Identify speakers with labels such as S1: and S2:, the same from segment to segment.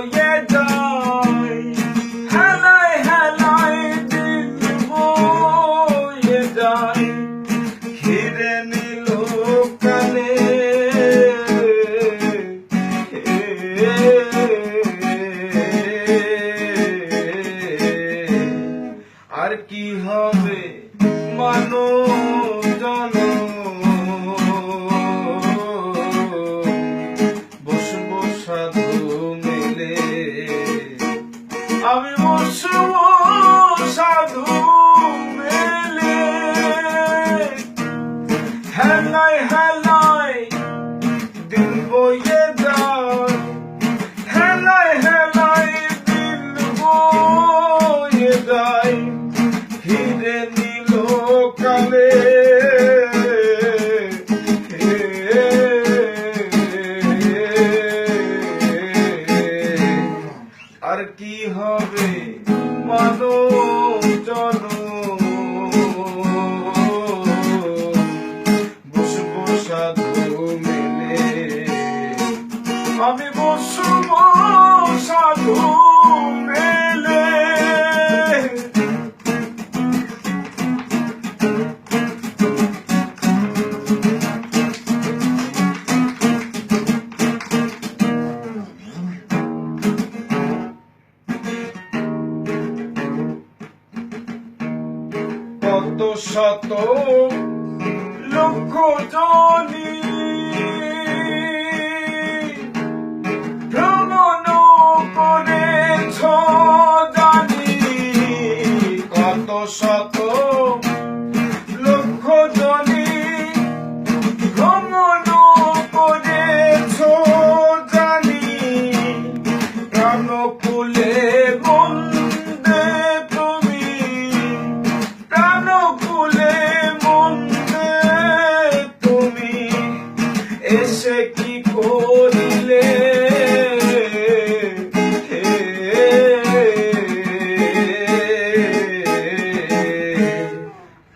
S1: বয়ে যায়, হেলায় হেলায় দিন বয়ে যায়, ঘিরে নিল কালে আর কি হবে মানব জন বসবো সাধু মেলে, আমি বসবো সাধু মেলে, হেলায় হেলায় দিন বয়ে যায়, হেলায় হেলায় দিন বয়ে যায়, ঘিরে নিল কালে আর কি হবে মানব জন বসবো সাধু মেলে, আমি বসবো সাধু মেলে। কত শত লক্ষ জনি ভ্রমণ করেছ জানি, কত শত লক্ষ জনি ভ্রমণ করেছ জানি, প্রাণ খুলে বন্দে তুমি, প্রাণ খুলে বন্দে তুমি, এসে কি করিলে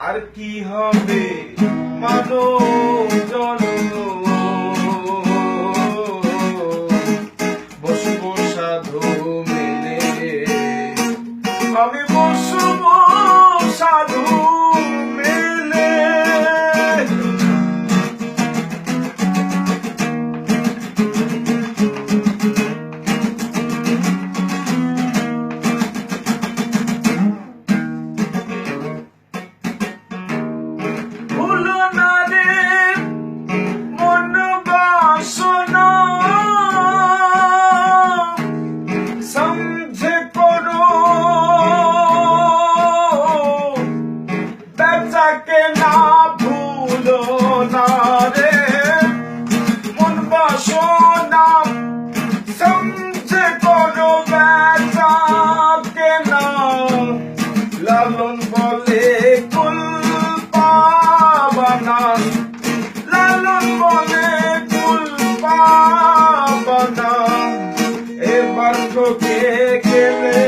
S1: আর কি হবে মানব জন বসবো সাধু মেলে, আমি বসবো সাধু মেলে। ভুলো না রে মন বাসনা, সমঝে করো বেচাকে না ভুলো না রে মন বাসনা, সমঝে করো বেচাকে না, লালন বলে কুল পাবানা, লালন বলে কুল পাবানা, এবার তোকে গেলে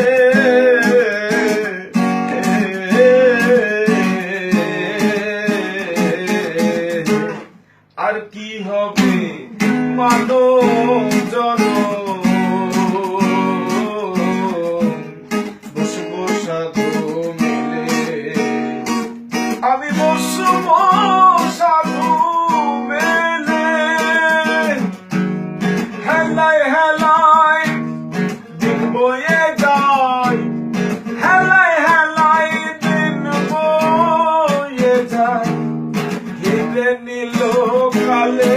S1: আর কি হবে মানব জন বসবো সাধু মেলে, আমি বসবো সাধু মেলে, হেলায় হেলায় দিন বয়ে যায়, হেলায় হেলায় দিন বয়ে যায়, ঘিরে নিল কালে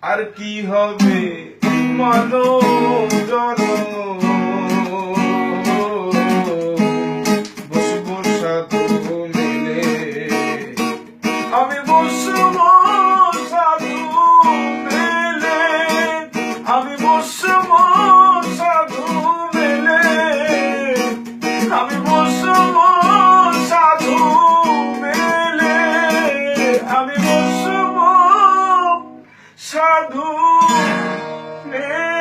S1: আর কি হবে মানব জন বসবো সাধু মেলে, আমি বসবো সাধু মেলে, আমি বসবো সাধু মেলে, আমি বসবো সাধু মেলে, আমি বসবো সাধু মেলে।